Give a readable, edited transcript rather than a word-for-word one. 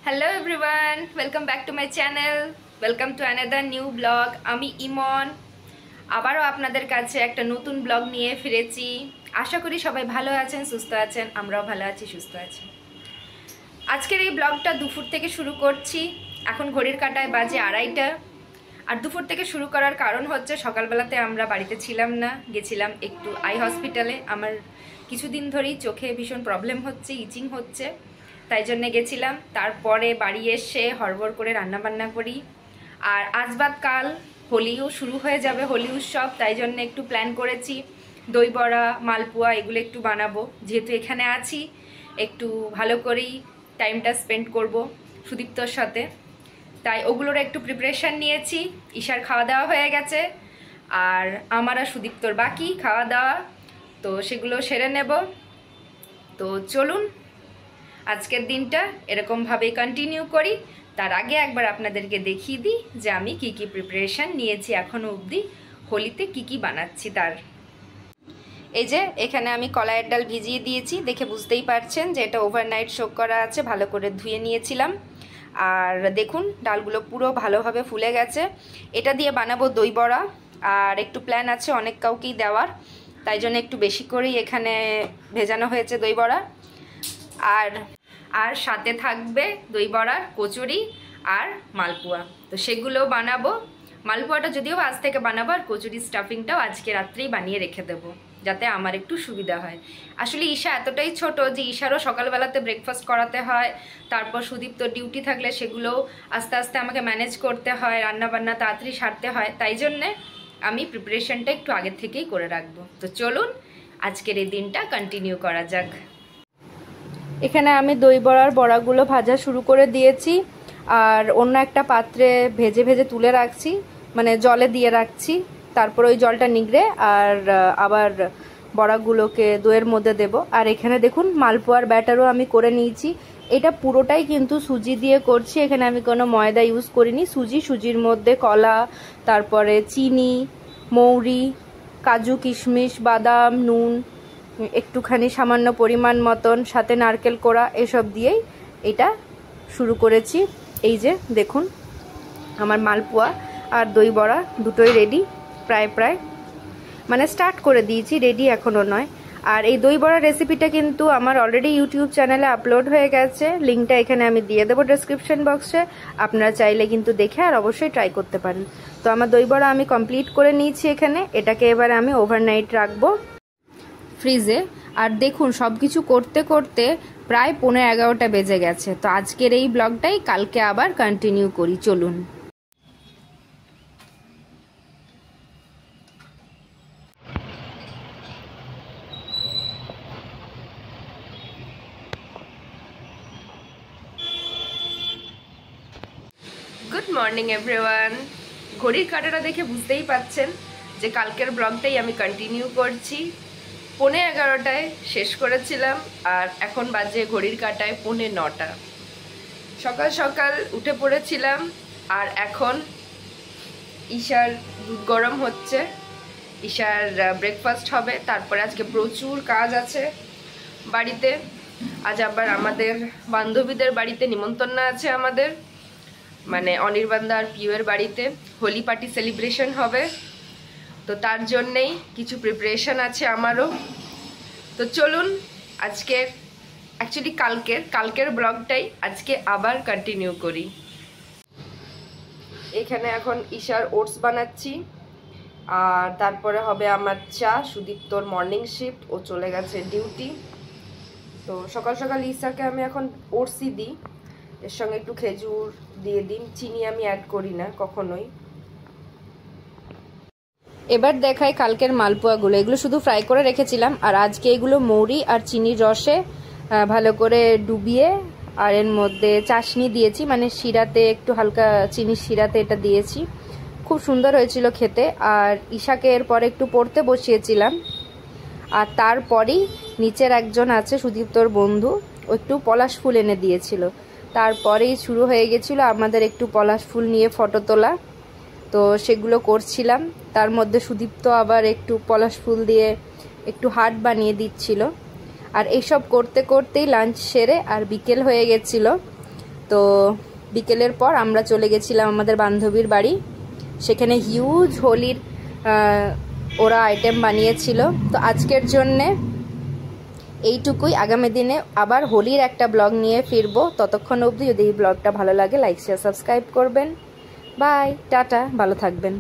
Hello everyone, welcome back to my channel. Welcome to another new vlog. আমি ইমন আবারও আপনাদের কাছে একটা নতুন ব্লগ নিয়ে ফিরেছি। আশা করি সবাই ভালো আছেন, সুস্থ আছেন, আমরাও ভালো আছি, সুস্থ আছি। আজকের এই ব্লগটা দুপুর থেকে শুরু করছি। এখন ঘড়ির কাঁটায় বাজে 2:30টা। আর দুপুর থেকে শুরু করার কারণ হচ্ছে সকালবেলাতে আমরা বাড়িতে ছিলাম না, গেছিলাম একটু আই হসপিটালে। আমার কিছুদিন ধরেই চোখে ভীষণ প্রবলেম হচ্ছে, ইচিং হচ্ছে, তাই জন্যে গেছিলাম। তারপরে বাড়ি এসে হড়বড় করে রান্নাবান্না করি। আর আজ বাদ কাল হোলিও শুরু হয়ে যাবে, হোলি উৎসব, তাই জন্য একটু প্ল্যান করেছি দই বড়া, মালপোয়া এগুলো একটু বানাবো। যেহেতু এখানে আছি, একটু ভালো করেই টাইমটা স্পেন্ড করব সুদীপ্তর সাথে, তাই ওগুলোর একটু প্রিপারেশান নিয়েছি। ঈশার খাওয়া দাওয়া হয়ে গেছে, আর আমার আর সুদীপ্তর বাকি খাওয়া দাওয়া, তো সেগুলো সেরে নেব। তো চলুন আজকের দিনটা এরকমভাবেই কন্টিনিউ করি। তার আগে একবার আপনাদেরকে দেখিয়ে দিই যে আমি কি কি প্রিপারেশান নিয়েছি এখনও অবধি, হোলিতে কি কি বানাচ্ছি তার। এই যে এখানে আমি কলাইয়ের ডাল ভিজিয়ে দিয়েছি, দেখে বুঝতেই পারছেন যে এটা ওভারনাইট সোক করা আছে, ভালো করে ধুয়ে নিয়েছিলাম। আর দেখুন ডালগুলো পুরো ভালোভাবে ফুলে গেছে। এটা দিয়ে বানাবো দই বড়া, আর একটু প্ল্যান আছে অনেক কাউকেই দেওয়ার, তাই জন্য একটু বেশি করেই এখানে ভেজানো হয়েছে দই বড়া। আর সাথে থাকবে দই বড়ার কচুরি আর মালপোয়া, তো সেগুলো বানাবো। মালপোয়াটা যদিও আজ থেকে বানাবো, আর কচুরি স্টাফিংটাও আজকে রাত্রেই বানিয়ে রেখে দেবো, যাতে আমার একটু সুবিধা হয়। আসলে ঈশা এতটাই ছোট যে ঈশারও সকালবেলাতে ব্রেকফাস্ট করাতে হয়, তারপর সুদীপ্ত ডিউটি থাকলে সেগুলোও আস্তে আস্তে আমাকে ম্যানেজ করতে হয়, রান্নাবান্না তাড়াতাড়ি সারতে হয়, তাই জন্যে আমি প্রিপারেশনটা একটু আগের থেকেই করে রাখবো। তো চলুন আজকের এই দিনটা কন্টিনিউ করা যাক। এখানে আমি দই বড়ার বড়াগুলো ভাজা শুরু করে দিয়েছি, আর অন্য একটা পাত্রে ভেজে ভেজে তুলে রাখছি, মানে জলে দিয়ে রাখছি। তারপর ওই জলটা নিগড়ে আর আবার বড়াগুলোকে দইয়ের মধ্যে দেব। আর এখানে দেখুন মালপোয়ার ব্যাটারও আমি করে নিয়েছি। এটা পুরোটাই কিন্তু সুজি দিয়ে করছি, এখানে আমি কোনো ময়দা ইউজ করিনি। সুজির মধ্যে কলা, তারপরে চিনি, মৌরি, কাজু, কিশমিশ, বাদাম, নুন, একটুখানি সামান্য পরিমাণ মতন, সাথে নারকেল কোড়া, এসব দিয়েই এটা শুরু করেছি। এই যে দেখুন আমার মালপোয়া আর দই বড়া দুটোই রেডি, প্রায় মানে স্টার্ট করে দিয়েছি, রেডি এখনও নয়। আর এই দই বড়ার রেসিপিটা কিন্তু আমার অলরেডি ইউটিউব চ্যানেলে আপলোড হয়ে গেছে, লিঙ্কটা এখানে আমি দিয়ে দেবো ডেসক্রিপশন বক্সে, আপনারা চাইলে কিন্তু দেখে আর অবশ্যই ট্রাই করতে পারেন। তো আমার দই বড়া আমি কমপ্লিট করে নিয়েছি এখানে, এটাকে এবার আমি ওভারনাইট রাখবো ফ্রিজে। আর দেখুন সব কিছু করতে করতে প্রায় 11:15 বেজে গেছে। তো আজকের এই ব্লগটাই কালকে আবার কন্টিনিউ করি, চলুন। Good morning everyone. ঘড়ির কাঁটাটা দেখে বুঝতেই পাচ্ছেন যে কালকের ব্লগটাই আমি কন্টিনিউ করছি। 11:15 শেষ করেছিলাম, আর এখন বাজে ঘড়ির কাঁটায় 9:15। সকাল সকাল উঠে পড়েছিলাম, আর এখন ঈশার দুধ গরম হচ্ছে, ঈশার ব্রেকফাস্ট হবে। তারপরে আজকে প্রচুর কাজ আছে বাড়িতে। আজ আবার আমাদের বান্ধবীদের বাড়িতে নিমন্ত্রণ আছে আমাদের, মানে অনির্বাণদা আর পিউয়ের বাড়িতে হোলি পার্টি সেলিব্রেশন হবে, তো তার জন্যেই কিছু প্রিপারেশন আছে আমারও। তো চলুন আজকের অ্যাকচুয়ালি কালকের ব্লগটাই আজকে আবার কন্টিনিউ করি। এখানে এখন ঈশার ওটস বানাচ্ছি, আর তারপরে হবে আমার চা। সুদীপ্তর মর্নিং শিফট, ও চলে গেছে ডিউটি। তো সকাল সকাল ঈশাকে আমি এখন ওটসই দিই, এর সঙ্গে একটু খেজুর দিয়ে দিই, চিনি আমি অ্যাড করি না কখনোই। এবার দেখাই কালকের মালপোয়াগুলো, এগুলো শুধু ফ্রাই করে রেখেছিলাম, আর আজকে এগুলো মৌরি আর চিনির রসে ভালো করে ডুবিয়ে, আর এর মধ্যে চাশনি দিয়েছি, মানে শিরাতে একটু হালকা চিনির শিরাতে এটা দিয়েছি, খুব সুন্দর হয়েছিল খেতে। আর ঈশাকে এরপরে একটু পড়তে বসিয়েছিলাম, আর তারপরেই নিচের একজন আছে সুদীপ্তর বন্ধু, ও একটু পলাশ ফুল এনে দিয়েছিল। তারপরেই শুরু হয়ে গেছিলো আমাদের একটু পলাশ ফুল নিয়ে ফটো তোলা, তো সেগুলো করছিলাম। তার মধ্যে সুদীপ্ত আবার একটু পলাশ ফুল দিয়ে একটু হার্ট বানিয়ে দিচ্ছিল। আর এইসব করতে করতেই লাঞ্চ সেরে আর বিকেল হয়ে গেছিলো। তো বিকেলের পর আমরা চলে গেছিলাম আমাদের বান্ধবীর বাড়ি। সেখানে হিউজ হোলির ওরা আইটেম বানিয়েছিল। তো আজকের জন্যে এইটুকুই। আগামী দিনে আবার হোলির একটা ব্লগ নিয়ে ফিরবো। ততক্ষণ অবধি যদি এই ব্লগটা ভালো লাগে লাইক শেয়ার সাবস্ক্রাইব করবেন। বাই, টাটা, ভালো থাকবেন।